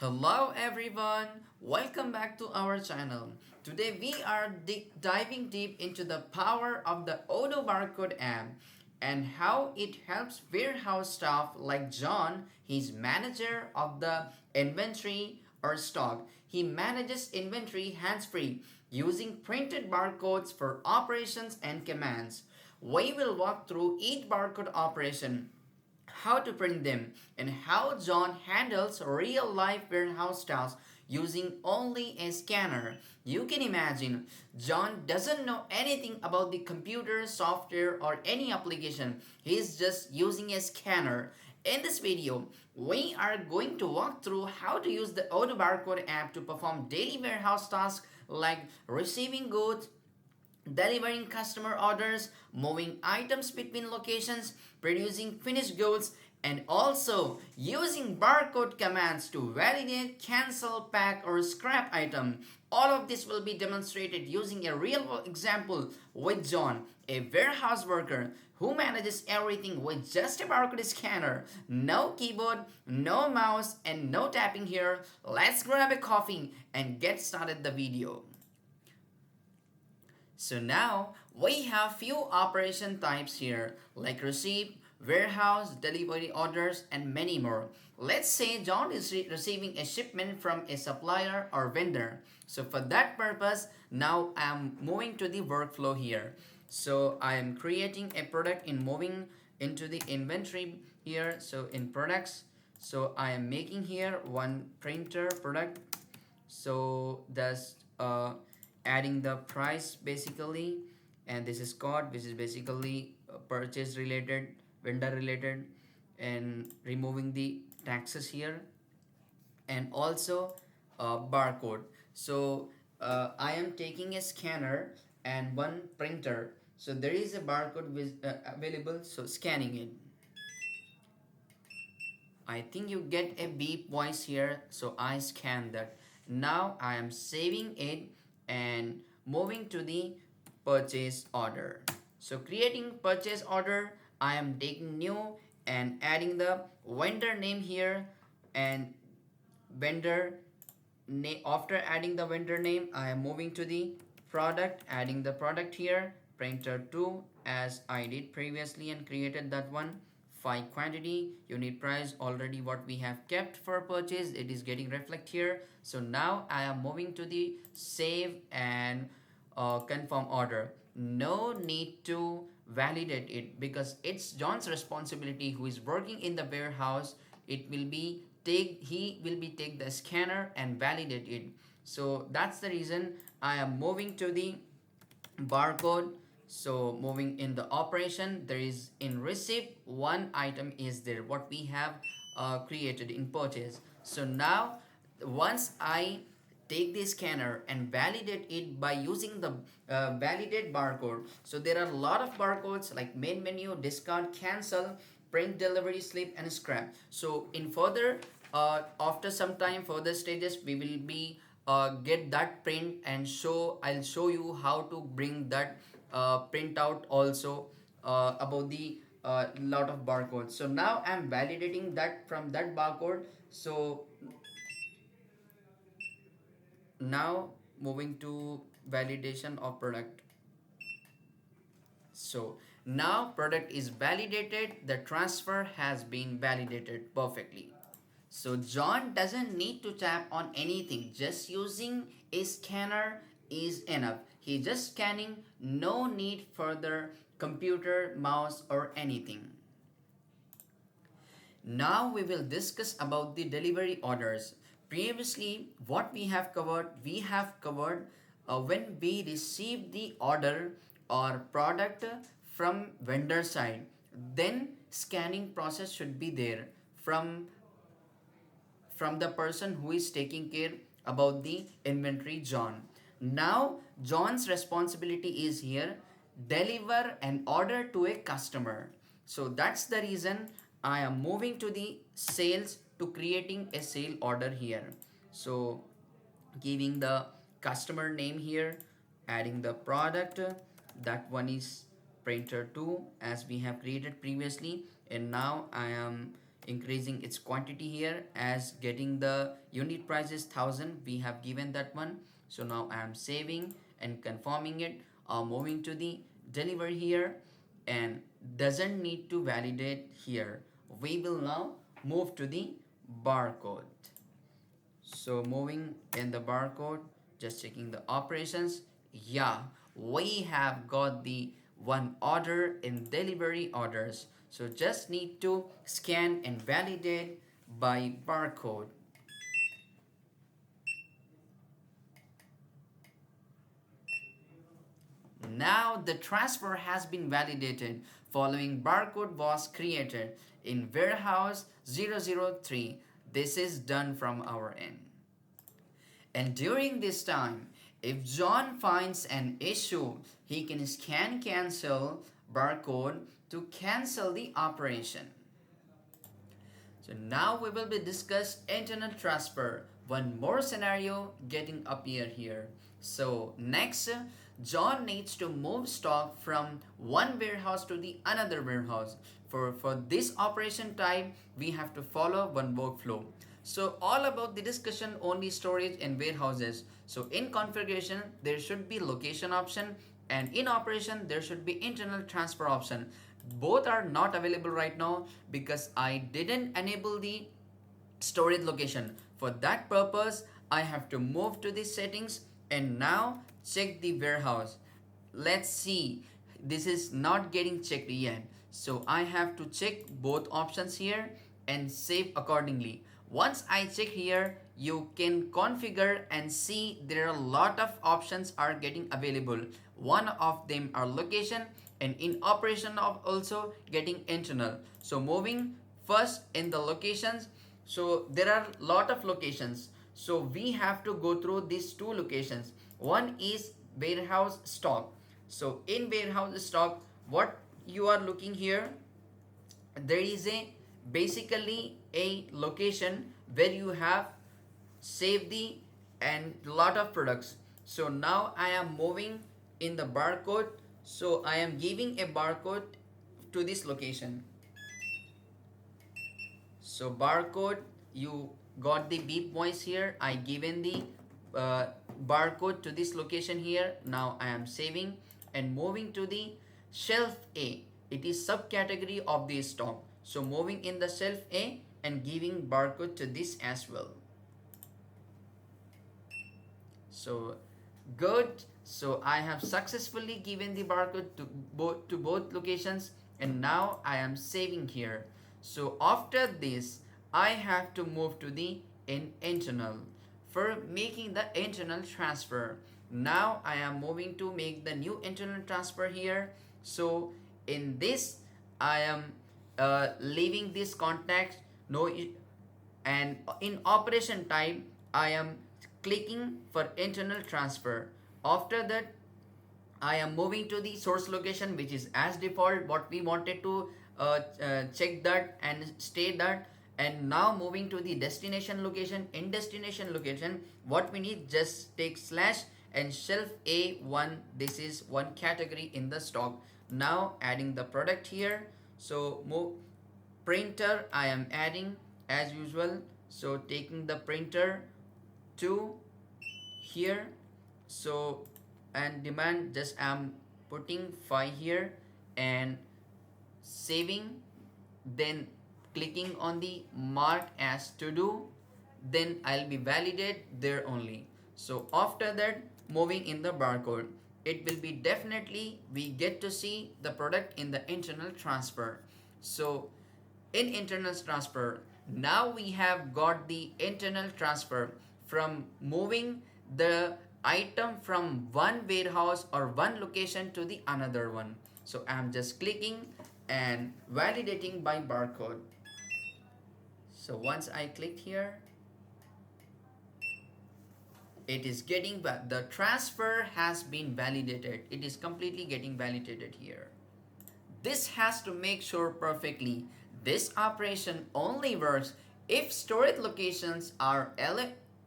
Hello everyone, welcome back to our channel. Today we are diving deep into the power of the Odoo Barcode app and how it helps warehouse staff like John, he's manager of the inventory or stock. He manages inventory hands-free using printed barcodes for operations and commands. We will walk through each barcode operation, how to print them, and how John handles real life warehouse tasks using only a scanner. You can imagine, John doesn't know anything about the computer, software, or any application. He's just using a scanner. In this video, we are going to walk through how to use the Odoo Barcode app to perform daily warehouse tasks like receiving goods, delivering customer orders, moving items between locations, producing finished goods, and also using barcode commands to validate, cancel, pack, or scrap item. All of this will be demonstrated using a real example with John, a warehouse worker who manages everything with just a barcode scanner. No keyboard, no mouse, and no tapping here. Let's grab a coffee and get started the video. So now we have few operation types here like receipt, warehouse, delivery orders, and many more. Let's say John is receiving a shipment from a supplier or vendor. So for that purpose, now I'm moving to the workflow here. So I am creating a product in moving into the inventory here. So in products, so I am making here one printer product. So that's adding the price basically, and this is code which is basically purchase related, vendor related, and removing the taxes here, and also barcode. So I am taking a scanner and one printer, so there is a barcode available, so scanning it. I think you get a beep voice here, so I scan that. Now I am saving it and moving to the purchase order. So creating purchase order, I am taking new and adding the vendor name here, and vendor name. After adding the vendor name, I am moving to the product, adding the product here, printer 2 as I did previously and created that one. 5 quantity, unit price already what we have kept for purchase, it is getting reflect here. So now I am moving to the save and confirm order. No need to validate it because it's John's responsibility who is working in the warehouse. It will be he will be take the scanner and validate it. So that's the reason I am moving to the barcode. So moving in the operation, there is in receipt one item is there what we have created in purchase. So now once I take the scanner and validate it by using the validate barcode, so there are a lot of barcodes like main menu, discard, cancel, print, delivery slip, and scrap. So in further after some time further stages we will be get that print and I'll show you how to bring that print out also about the lot of barcodes. So now I'm validating that from that barcode. So now moving to validation of product. So now product is validated, the transfer has been validated perfectly. So John doesn't need to tap on anything, just using a scanner is enough. He's just scanning, no need further computer, mouse, or anything. Now we will discuss about the delivery orders. Previously, what we have covered when we receive the order or product from vendor side, then scanning process should be there from the person who is taking care about the inventory, John. Now John's responsibility is here deliver an order to a customer. So that's the reason I am moving to the sales to creating a sale order here. So giving the customer name here, adding the product, that one is printer 2 as we have created previously, and now I am increasing its quantity here as getting the unit price is 1000. We have given that one. So now I am saving and confirming it, moving to the delivery here, and doesn't need to validate here. We will now move to the barcode. So moving in the barcode, just checking the operations. Yeah, we have got the one order in delivery orders. So just need to scan and validate by barcode. Now the transfer has been validated following barcode was created in warehouse 003. This is done from our end. And during this time, if John finds an issue, he can scan cancel barcode to cancel the operation. So now we will be discuss internal transfer. One more scenario getting appear here. So next, John needs to move stock from one warehouse to the another warehouse. For this operation type, we have to follow one workflow. So all about the discussion only storage and warehouses. So in configuration, there should be location option, and in operation, there should be internal transfer option. Both are not available right now because I didn't enable the storage location. For that purpose, I have to move to the settings and now check the warehouse. Let's see, this is not getting checked yet. So I have to check both options here and save accordingly. Once I check here, you can configure and see there are a lot of options are getting available. One of them are location, and in operation of also getting internal. So moving first in the locations, so there are a lot of locations. So we have to go through these two locations. One is warehouse stock. So in warehouse stock, what you are looking here, there is a basically a location where you have saved the and lot of products. So now I am moving in the barcode. So I am giving a barcode to this location. So barcode, you got the beep voice here. I given the barcode to this location here. Now I am saving and moving to the shelf A. It is subcategory of the stock. So moving in the shelf A and giving barcode to this as well. So good. So I have successfully given the barcode to both locations, and now I am saving here. So after this, I have to move to the internal for making the internal transfer. Now I am moving to make the new internal transfer here. So in this, I am leaving this contact and in operation type, I am clicking for internal transfer. After that, I am moving to the source location, which is as default what we wanted to check that and stay that. And now moving to the destination location. In destination location, what we need, just take slash and shelf A1. This is one category in the stock. Now adding the product here. So move printer, I am adding as usual. So taking the printer to here. So and demand, just I'm putting 5 here and saving, then clicking on the mark as to do, then I'll be validate there only. So after that, moving in the barcode, it will be definitely we get to see the product in the internal transfer. So in internal transfer, now we have got the internal transfer from moving the item from one warehouse or one location to the another one. So I'm just clicking and validating by barcode. So once I click here, it is getting the transfer has been validated. It is completely getting validated here. This has to make sure perfectly. This operation only works if storage locations are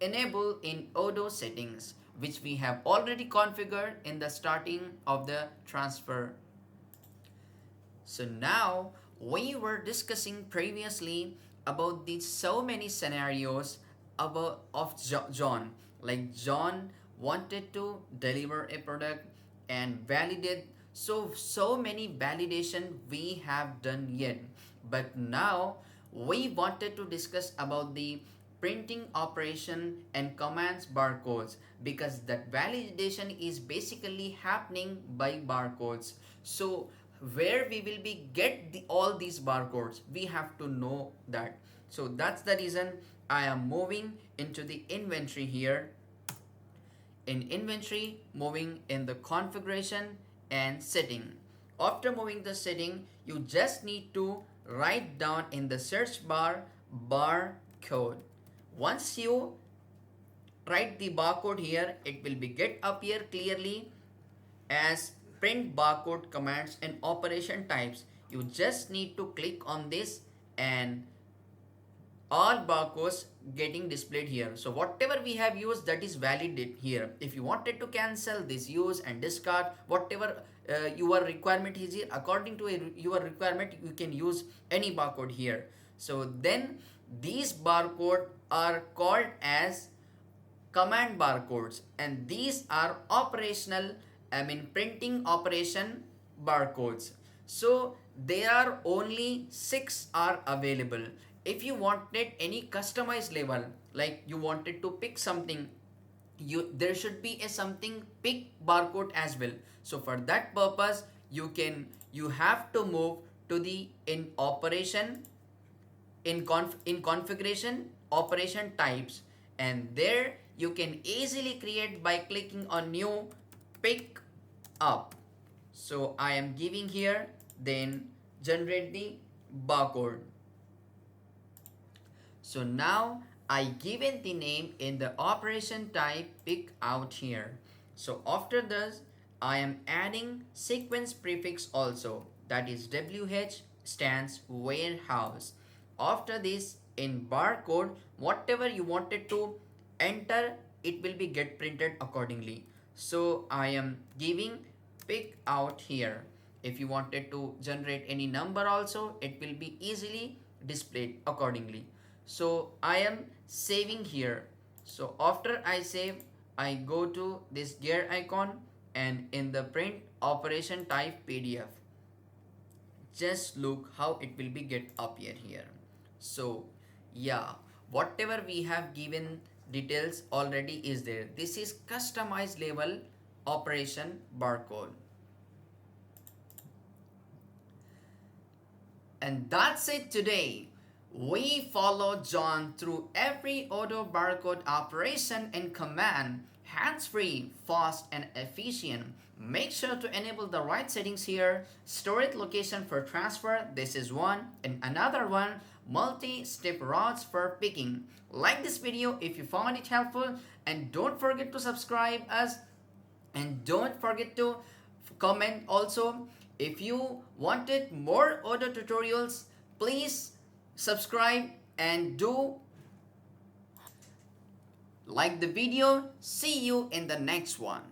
enabled in Odoo settings, which we have already configured in the starting of the transfer. So now we were discussing previously about these so many scenarios about of John. Like John wanted to deliver a product and validate. So many validation we have done yet. But now we wanted to discuss about the printing operation and commands barcodes, because that validation is basically happening by barcodes. So where we will be get all these barcodes, we have to know that. So that's the reason I am moving into the inventory here. In inventory, moving in the configuration and setting. After moving the setting, you just need to write down in the search bar barcode. Once you write the barcode here, it will be get appear clearly as print barcode commands and operation types. You just need to click on this and all barcodes getting displayed here. So whatever we have used, that is valid here. If you wanted to cancel this, use and discard, whatever your requirement is here, according to your requirement, you can use any barcode here. So then these barcodes are called as command barcodes, and these are operational, printing operation barcodes. So there are only 6 are available. If you wanted any customized level, like you wanted to pick something, there should be a something pick barcode as well. So for that purpose, you have to move to the in operation, in configuration, operation types, and there you can easily create by clicking on new pick up. So I am giving here, then generate the barcode. So now I given the name in the operation type pick out here. So after this, I am adding sequence prefix also, that is WH stands warehouse. After this, in barcode, whatever you wanted to enter, it will be get printed accordingly. So I am giving pick out here. If you wanted to generate any number also, it will be easily displayed accordingly. So I am saving here. So after I save, I go to this gear icon and in the print operation type PDF. Just look how it will be get appear here. So yeah, whatever we have given details already is there. This is customized level operation barcode. And that's it today. We follow John through every Odoo barcode operation and command, hands-free, fast and efficient. Make sure to enable the right settings here. Storage location for transfer, this is one, and another one, multi-step routes for picking. Like this video if you found it helpful, and don't forget to subscribe us, and don't forget to comment also. If you wanted more Odoo tutorials, please subscribe and do like the video. See you in the next one.